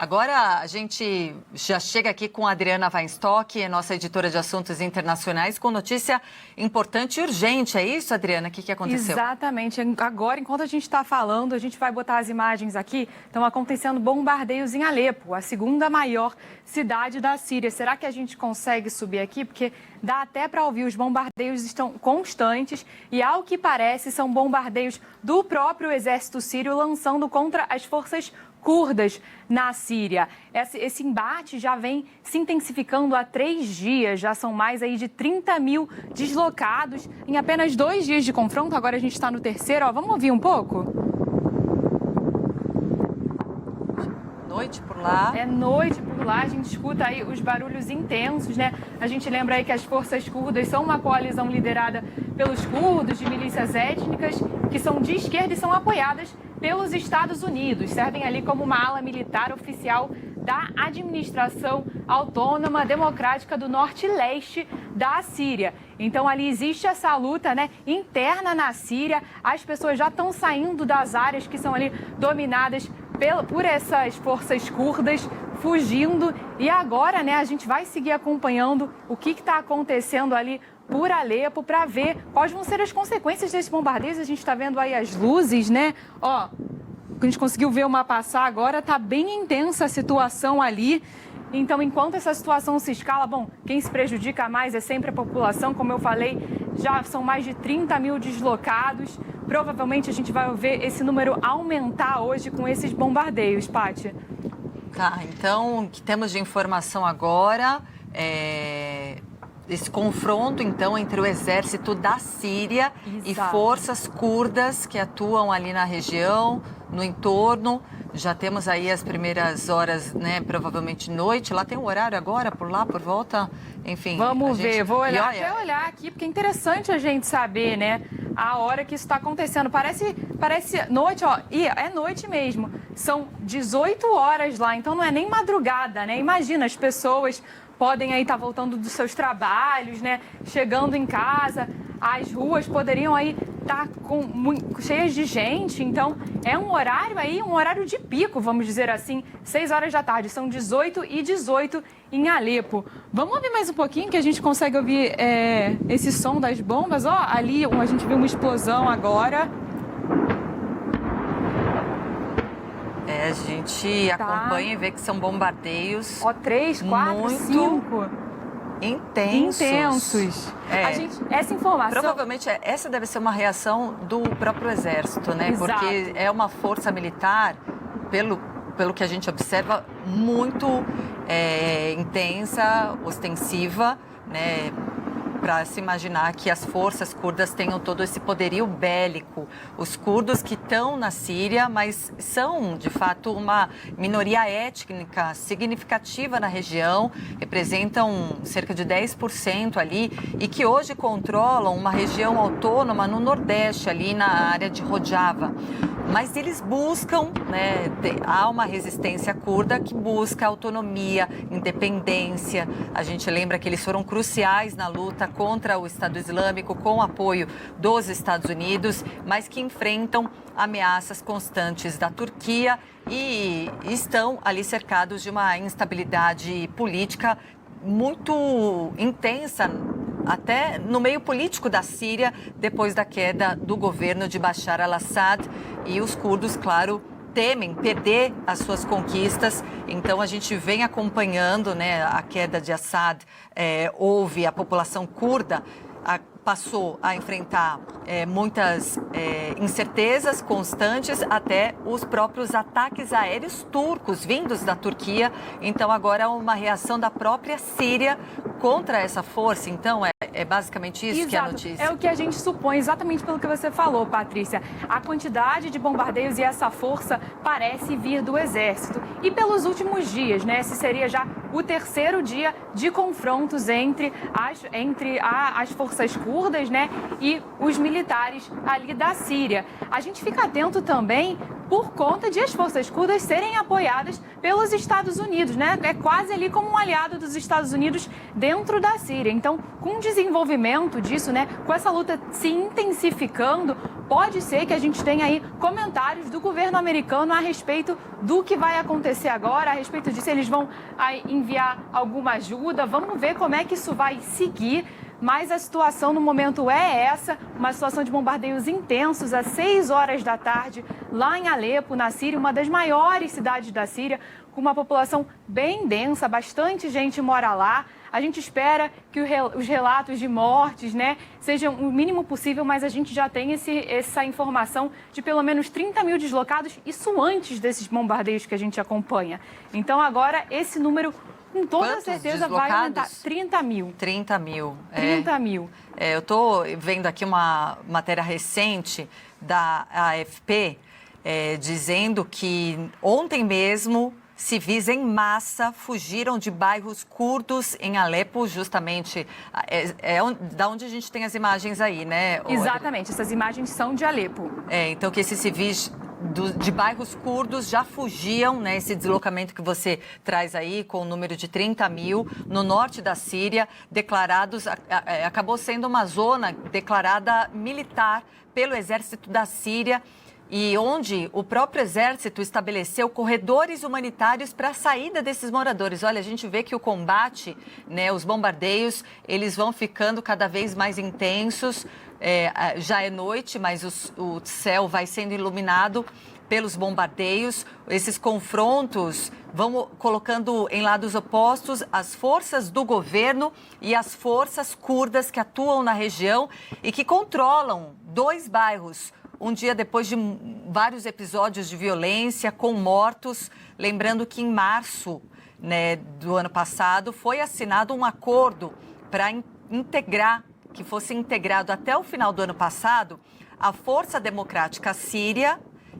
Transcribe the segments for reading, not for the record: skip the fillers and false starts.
Agora a gente já chega aqui com a Adriana Weinstock, nossa editora de assuntos internacionais, com notícia importante e urgente. É isso, Adriana? O que aconteceu? Exatamente. Agora, enquanto a gente está falando, a gente vai botar as imagens aqui. Estão acontecendo bombardeios em Alepo, a segunda maior cidade da Síria. Será que a gente consegue subir aqui? Porque dá até para ouvir, os bombardeios estão constantes e, ao que parece, são bombardeios do próprio exército sírio lançando contra as forças curdas na Síria. Esse embate já vem se intensificando há 3 dias, já são mais aí de 30 mil deslocados em apenas 2 dias de confronto. Agora a gente está no terceiro, ó, vamos ouvir um pouco? Noite por lá. É noite por lá, a gente escuta aí os barulhos intensos, né? A gente lembra aí que as forças curdas são uma coalizão liderada pelos curdos de milícias étnicas, que são de esquerda e são apoiadas pelos Estados Unidos. Servem ali como uma ala militar oficial da Administração Autônoma Democrática do Norte e Leste da Síria. Então ali existe essa luta, né, interna na Síria. As pessoas já estão saindo das áreas que são ali dominadas por essas forças curdas, fugindo. E agora, né, a gente vai seguir acompanhando o que está acontecendo ali por Alepo para ver quais vão ser as consequências desses bombardeios. A gente está vendo aí as luzes, né? Ó, a gente conseguiu ver uma passar agora, tá bem intensa a situação ali. Então, enquanto essa situação se escala, bom, quem se prejudica mais é sempre a população. Como eu falei, já são mais de 30 mil deslocados. Provavelmente a gente vai ver esse número aumentar hoje com esses bombardeios, Paty. Tá, então, o que temos de informação agora esse confronto, então, entre o exército da Síria e forças curdas que atuam ali na região, no entorno. Já temos aí as primeiras horas, né, provavelmente noite. Lá tem um horário agora, por lá, por volta, enfim. Vamos ver, vou olhar, até olhar aqui, porque é interessante a gente saber, né, a hora que isso está acontecendo. Parece noite, ó, e é noite mesmo. São 18 horas lá, então não é nem madrugada, né? Imagina, as pessoas podem aí estar voltando dos seus trabalhos, né, chegando em casa, as ruas poderiam aí estar cheias de gente. Então é um horário aí, um horário de pico, vamos dizer assim, 6 horas da tarde, são 18h18 em Alepo. Vamos ouvir mais um pouquinho que a gente consegue ouvir esse som das bombas. Ó, ali a gente viu uma explosão agora. A gente acompanha e vê que são bombardeios. Ó, 3, 4, 5. Intensos. Essa informação... Provavelmente essa deve ser uma reação do próprio exército, né? Exato. Porque é uma força militar, pelo que a gente observa, muito intensa, ostensiva, né? Para se imaginar que as forças curdas tenham todo esse poderio bélico. Os curdos que estão na Síria, mas são, de fato, uma minoria étnica significativa na região, representam cerca de 10% ali e que hoje controlam uma região autônoma no Nordeste, ali na área de Rojava. Mas eles buscam, né, há uma resistência curda que busca autonomia, independência. A gente lembra que eles foram cruciais na luta contra o Estado Islâmico, com o apoio dos Estados Unidos, mas que enfrentam ameaças constantes da Turquia e estão ali cercados de uma instabilidade política muito intensa, até no meio político da Síria, depois da queda do governo de Bashar al-Assad. E os curdos, claro, temem perder as suas conquistas. Então a gente vem acompanhando, né, a queda de Assad. Houve a população curda passou a enfrentar muitas incertezas constantes, até os próprios ataques aéreos turcos vindos da Turquia. Então agora há uma reação da própria Síria contra essa força. Então é basicamente isso. Exato. Que é a notícia. É o que a gente supõe, exatamente pelo que você falou, Patrícia. A quantidade de bombardeios e essa força parece vir do exército. E pelos últimos dias, né, esse seria já o terceiro dia de confrontos entre as forças curdas, né, e os militares ali da Síria. A gente fica atento também por conta de as forças curdas serem apoiadas pelos Estados Unidos, né? É quase ali como um aliado dos Estados Unidos dentro da Síria. Então, com o desenvolvimento disso, né, com essa luta se intensificando, pode ser que a gente tenha aí comentários do governo americano a respeito do que vai acontecer agora, a respeito disso, eles vão aí enviar alguma ajuda, vamos ver como é que isso vai seguir. Mas a situação no momento é essa, uma situação de bombardeios intensos às 6 horas da tarde, lá em Alepo, na Síria, uma das maiores cidades da Síria, com uma população bem densa, bastante gente mora lá. A gente espera que os relatos de mortes, né, sejam o mínimo possível, mas a gente já tem essa informação de pelo menos 30 mil deslocados, isso antes desses bombardeios que a gente acompanha. Então agora esse número, com toda Quantos certeza, deslocados? vai aumentar. 30 mil. 30 mil. 30 mil. Eu estou vendo aqui uma matéria recente da AFP dizendo que ontem mesmo civis em massa fugiram de bairros curdos em Alepo, justamente da onde a gente tem as imagens aí, né? Exatamente, essas imagens são de Alepo. Então que esses civis de bairros curdos já fugiam, né? Esse deslocamento que você traz aí com o número de 30 mil no norte da Síria, declarados, acabou sendo uma zona declarada militar pelo exército da Síria e onde o próprio exército estabeleceu corredores humanitários para a saída desses moradores. Olha, a gente vê que o combate, né, os bombardeios, eles vão ficando cada vez mais intensos. Já é noite, mas o céu vai sendo iluminado pelos bombardeios. Esses confrontos vão colocando em lados opostos as forças do governo e as forças curdas que atuam na região e que controlam 2 bairros. Um dia depois de vários episódios de violência com mortos, lembrando que em março, né, do ano passado foi assinado um acordo para que fosse integrado até o final do ano passado a Força Democrática Síria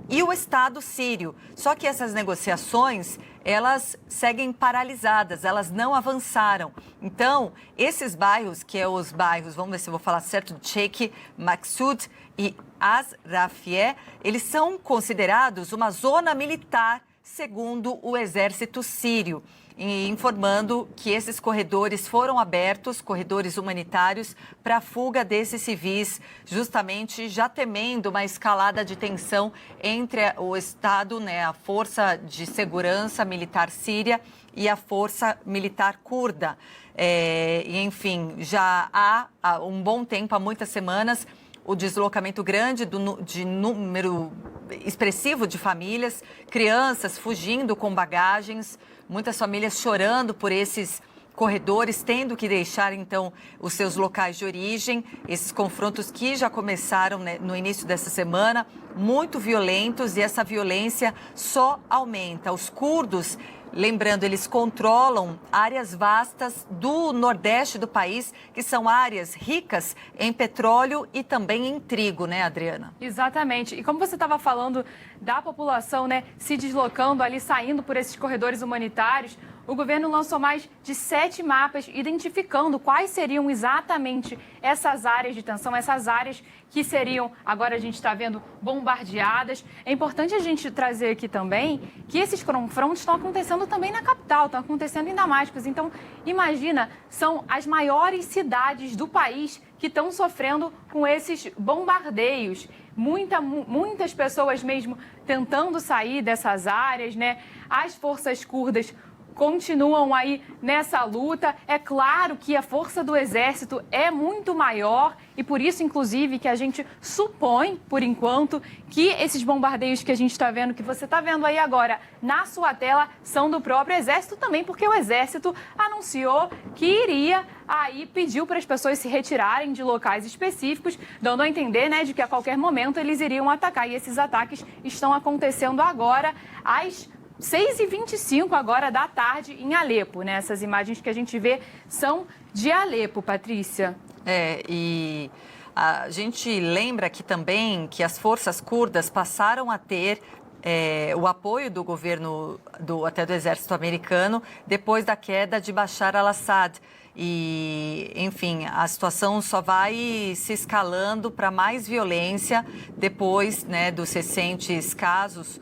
e o Estado Sírio. Só que essas negociações, elas seguem paralisadas, elas não avançaram. Então, esses bairros, que são os bairros, vamos ver se eu vou falar certo, Sheikh Maqsud e Azrafie, eles são considerados uma zona militar, segundo o exército sírio, informando que esses corredores foram abertos, corredores humanitários, para a fuga desses civis, justamente já temendo uma escalada de tensão entre o Estado, né, a Força de Segurança Militar Síria e a Força Militar Curda. Enfim, já há um bom tempo, há muitas semanas, o deslocamento grande de número expressivo de famílias, crianças fugindo com bagagens, muitas famílias chorando por esses corredores, tendo que deixar, então, os seus locais de origem. Esses confrontos que já começaram, né, no início dessa semana, muito violentos, e essa violência só aumenta. Os curdos, lembrando, eles controlam áreas vastas do nordeste do país, que são áreas ricas em petróleo e também em trigo, né, Adriana? Exatamente. E como você estava falando da população, né, se deslocando ali, saindo por esses corredores humanitários, o governo lançou mais de 7 mapas identificando quais seriam exatamente essas áreas de tensão, essas áreas que seriam, agora a gente está vendo, bombardeadas. É importante a gente trazer aqui também que esses confrontos estão acontecendo também na capital, estão acontecendo em Damasco. Então, imagina, são as maiores cidades do país que estão sofrendo com esses bombardeios. Muitas pessoas mesmo tentando sair dessas áreas, né? As forças curdas continuam aí nessa luta. É claro que a força do exército é muito maior e por isso, inclusive, que a gente supõe, por enquanto, que esses bombardeios que a gente está vendo, que você está vendo aí agora na sua tela, são do próprio exército também, porque o exército anunciou que iria aí, pediu para as pessoas se retirarem de locais específicos, dando a entender, né, de que a qualquer momento eles iriam atacar. E esses ataques estão acontecendo agora às 6h25 agora da tarde em Alepo, né? Essas imagens que a gente vê são de Alepo, Patrícia. E a gente lembra aqui também que as forças curdas passaram a ter o apoio do governo, até do exército americano, depois da queda de Bashar al-Assad. E, enfim, a situação só vai se escalando para mais violência depois, né, dos recentes casos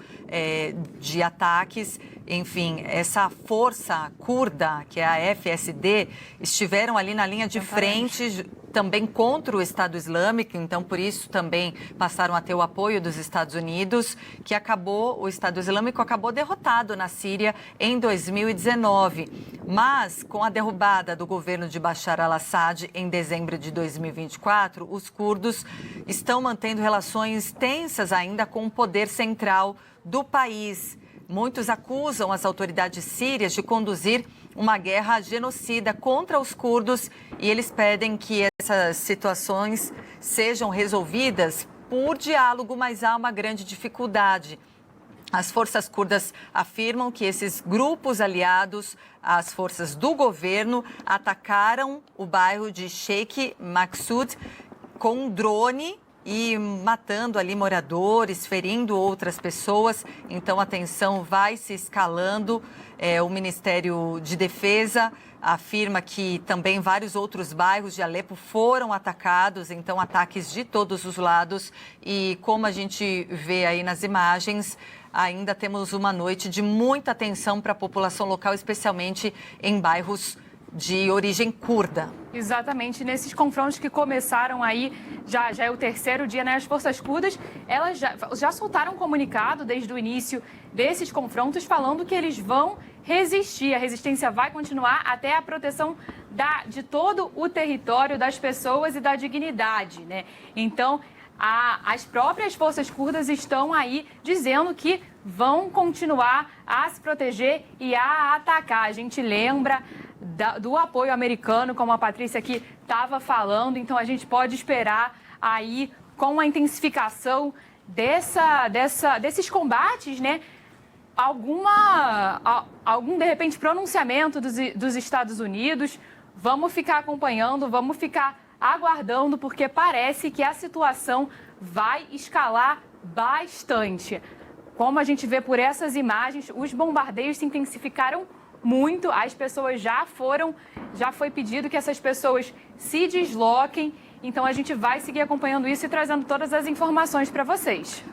de ataques. Enfim, essa força curda, que é a FSD, estiveram ali na linha de frente também contra o Estado Islâmico, então por isso também passaram a ter o apoio dos Estados Unidos, que o Estado Islâmico acabou derrotado na Síria em 2019. Mas com a derrubada do governo de Bashar al-Assad em dezembro de 2024, os curdos estão mantendo relações tensas ainda com o poder central do país. Muitos acusam as autoridades sírias de conduzir uma guerra genocida contra os curdos e eles pedem que essas situações sejam resolvidas por diálogo, mas há uma grande dificuldade. As forças curdas afirmam que esses grupos aliados às forças do governo atacaram o bairro de Sheikh Maqsud com um drone e matando ali moradores, ferindo outras pessoas. Então a tensão vai se escalando. O Ministério de Defesa afirma que também vários outros bairros de Alepo foram atacados, então ataques de todos os lados. E como a gente vê aí nas imagens, ainda temos uma noite de muita tensão para a população local, especialmente em bairros de origem curda. Exatamente, nesses confrontos que começaram aí, já é o terceiro dia, né? As forças curdas, elas já soltaram um comunicado desde o início desses confrontos falando que eles vão resistir, a resistência vai continuar até a proteção de todo o território, das pessoas e da dignidade, né? Então, as próprias forças curdas estão aí dizendo que vão continuar a se proteger e a atacar. A gente lembra do apoio americano, como a Patrícia aqui estava falando, então a gente pode esperar aí com a intensificação desses combates, né? Algum de repente pronunciamento dos Estados Unidos. Vamos ficar acompanhando, vamos ficar aguardando, porque parece que a situação vai escalar bastante. Como a gente vê por essas imagens, os bombardeios se intensificaram muito, as pessoas já foi pedido que essas pessoas se desloquem, então a gente vai seguir acompanhando isso e trazendo todas as informações para vocês.